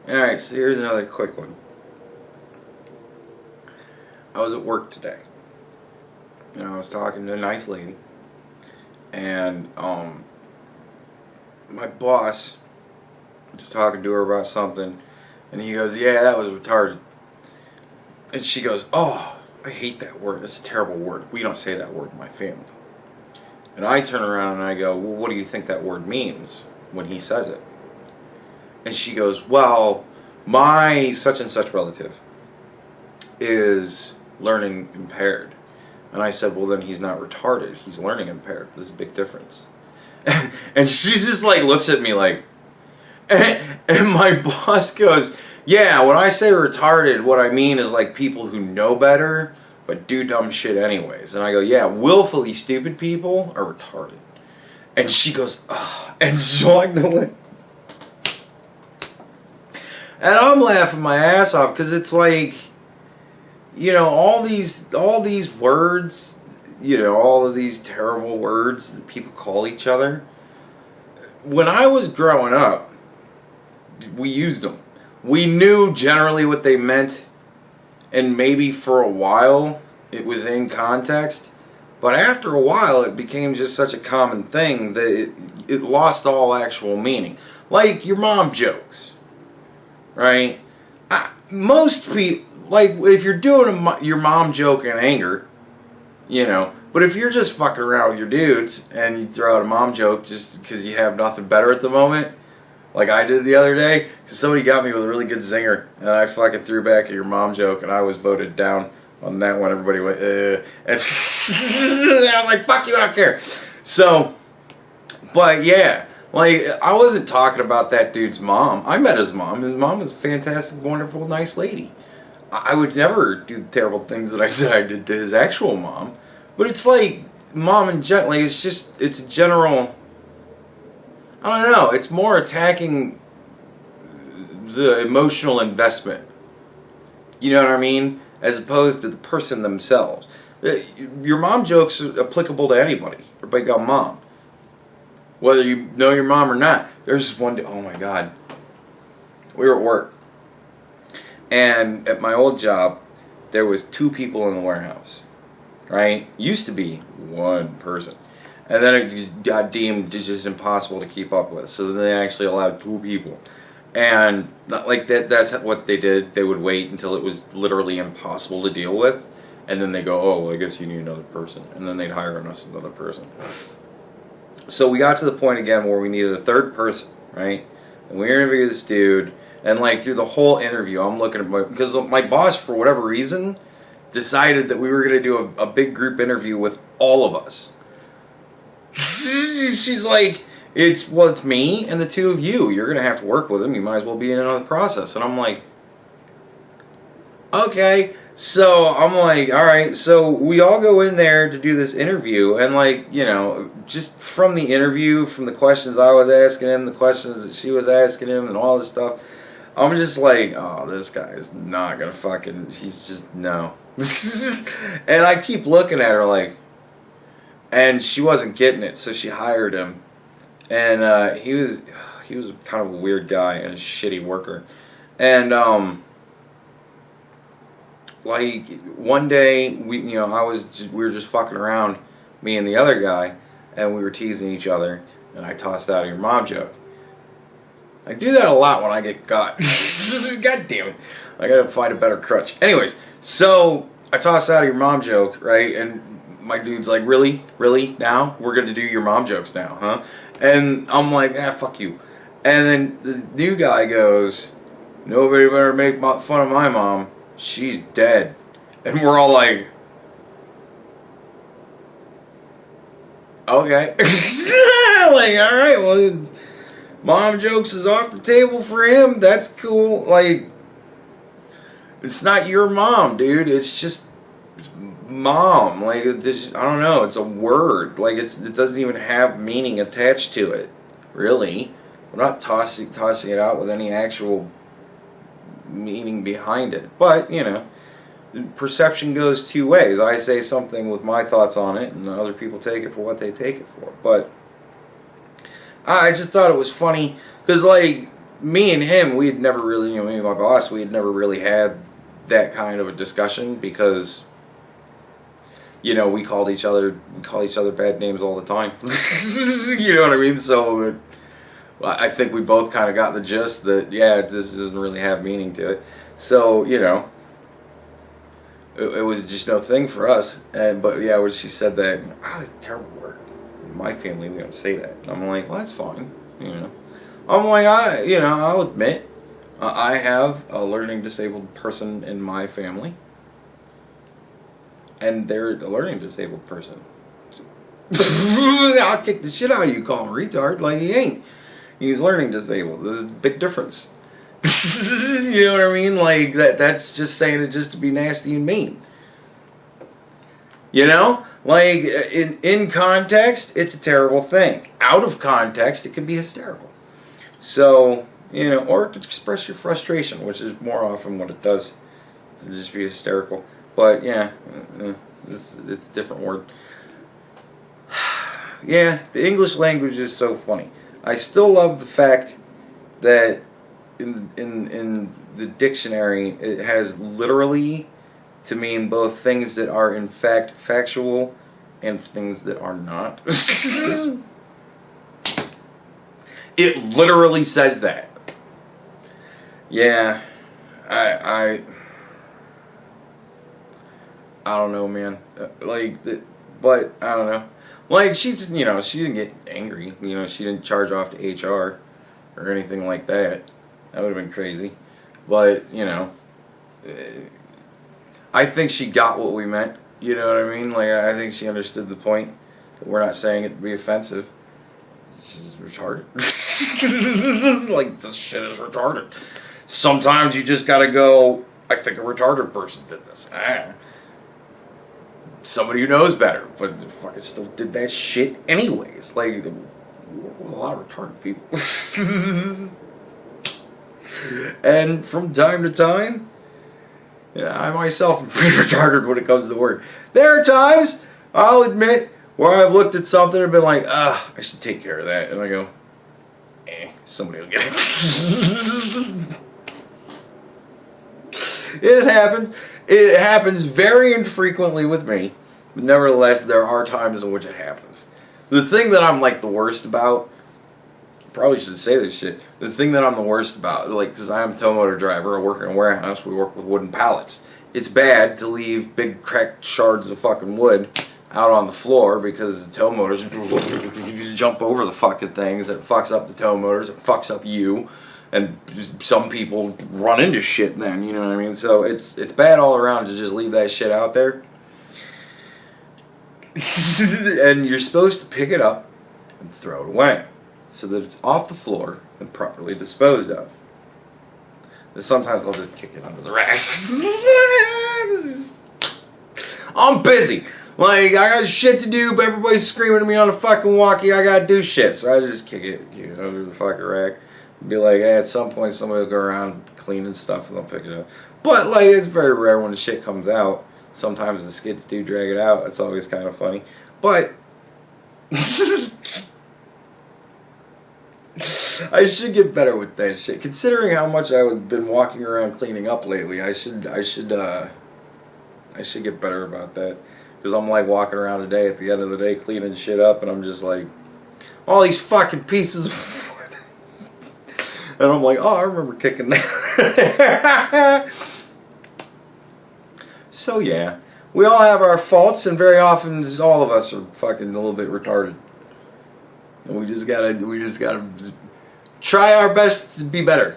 Alright, so here's another quick one. I was at work today, and I was talking to a nice lady, and my boss was talking to her about something, and he goes, "Yeah, that was retarded." And she goes, "Oh, I hate that word. It's a terrible word. We don't say that word in my family." And I turn around and I go, "Well, what do you think that word means when he says it?" And she goes, "Well, my such and such relative is learning impaired." And I said, "Well, then he's not retarded. He's learning impaired. There's a big difference." And she just like looks at me like, and my boss goes, "Yeah, when I say retarded, what I mean is like people who know better but do dumb shit anyways." And I go, "Yeah, willfully stupid people are retarded." And she goes, "Ah," and so I go like, and I'm laughing my ass off because it's like, all these words, all of these terrible words that people call each other. When I was growing up, we used them. We knew generally what they meant, and maybe for a while it was in context, but after a while it became just such a common thing that it lost all actual meaning. Like your mom jokes, right? Most people, like if you're doing your mom joke in anger, but if you're just fucking around with your dudes and you throw out a mom joke just because you have nothing better at the moment, like I did the other day, because somebody got me with a really good zinger, and I fucking threw back at your mom joke, and I was voted down on that one. Everybody went, and I'm like, fuck you, I don't care. So, but yeah, like, I wasn't talking about that dude's mom. I met his mom. His mom was a fantastic, wonderful, nice lady. I would never do the terrible things that I said I did to his actual mom. But it's like, mom and like, it's general, I don't know, it's more attacking the emotional investment. You know what I mean? As opposed to the person themselves. Your mom jokes are applicable to anybody. Everybody got mom. Whether you know your mom or not. There's this one day, oh my God. We were at work. And at my old job, there was 2 people in the warehouse. Right? Used to be 1 person. And then it got deemed just impossible to keep up with. So then they actually allowed 2 people. And like that's what they did. They would wait until it was literally impossible to deal with. And then they go, "Oh, well, I guess you need another person." And then they'd hire us another person. So we got to the point again where we needed a 3rd person, right? And we interviewed this dude. And like through the whole interview, I'm looking at because my boss, for whatever reason, decided that we were going to do a big group interview with all of us. She's like, it's me and the 2 of you. You're going to have to work with him. You might as well be in another process. And I'm like, okay. So I'm like, all right. So we all go in there to do this interview. And like, just from the interview, from the questions I was asking him, the questions that she was asking him, and all this stuff, I'm just like, oh, this guy is not going to fucking, he's just, no. And I keep looking at her like, and she wasn't getting it, so she hired him. And he was kind of a weird guy and a shitty worker. And like one day we were just fucking around, me and the other guy, and we were teasing each other, and I tossed out your mom joke. I do that a lot when I get caught. God damn it. I gotta find a better crutch. Anyways, so I tossed out your mom joke, right? And my dude's like, really? Really? Now? We're gonna do your mom jokes now, huh? And I'm like, fuck you. And then the new guy goes, "Nobody better make fun of my mom. She's dead." And we're all like, okay. Like, alright, well, mom jokes is off the table for him. That's cool. Like, it's not your mom, dude. It's just mom. Like, it's, I don't know. It's a word. Like, it doesn't even have meaning attached to it. Really, I'm not tossing it out with any actual meaning behind it. But perception goes 2 ways. I say something with my thoughts on it, and other people take it for what they take it for. But I just thought it was funny because, like, me and him, we had never really, me and my boss, we had never really had that kind of a discussion because, we call each other bad names all the time. You know what I mean? So I think we both kind of got the gist that, this doesn't really have meaning to it. So, it was just no thing for us. But when she said that, it's a terrible word. In my family, we don't say that. And I'm like, well, that's fine. I'm like, I'll admit, I have a learning disabled person in my family. And they're a learning disabled person. I'll kick the shit out of you, call him a retard. Like, he ain't. He's learning disabled. There's a big difference. You know what I mean? Like, that's just saying it just to be nasty and mean. Like, in context, it's a terrible thing. Out of context, it can be hysterical. So, or it could express your frustration, which is more often what it does. It's just be hysterical. But, it's a different word. The English language is so funny. I still love the fact that in the dictionary it has literally to mean both things that are in fact factual and things that are not. It literally says that. I don't know, man. But I don't know. Like, she didn't get angry. She didn't charge off to HR or anything like that. That would have been crazy. But, I think she got what we meant. You know what I mean? Like, I think she understood the point. That we're not saying it to be offensive. She's retarded. Like, this shit is retarded. Sometimes you just gotta go, I think a retarded person did this. Somebody who knows better, but fucking still did that shit anyways. Like, a lot of retarded people. And from time to time, I myself am pretty retarded when it comes to work. There are times, I'll admit, where I've looked at something and been like, I should take care of that. And I go, somebody will get it. It happens. It happens very infrequently with me, but nevertheless, there are times in which it happens. The thing that I'm like the worst about, probably should say this shit. The thing that I'm the worst about, because I'm a tow motor driver, I work in a warehouse, we work with wooden pallets. It's bad to leave big cracked shards of fucking wood out on the floor because the tow motors jump over the fucking things. It fucks up the tow motors. It fucks up you. And some people run into shit then, you know what I mean? So it's bad all around to just leave that shit out there. And you're supposed to pick it up and throw it away so that it's off the floor and properly disposed of. And sometimes I'll just kick it under the racks. I'm busy. Like, I got shit to do, but everybody's screaming at me on the fucking walkie. I gotta do shit. So I just kick it under the fucking rack. Be like, at some point somebody will go around cleaning stuff and they'll pick it up. But, like, it's very rare when the shit comes out. Sometimes the skids do drag it out. It's always kind of funny. But I should get better with that shit. Considering how much I've been walking around cleaning up lately, I should get better about that. Because I'm like walking around today at the end of the day cleaning shit up and I'm just like, all these fucking pieces of wood. And I'm like, I remember kicking that. So yeah, we all have our faults, and very often all of us are fucking a little bit retarded. And we just gotta try our best to be better.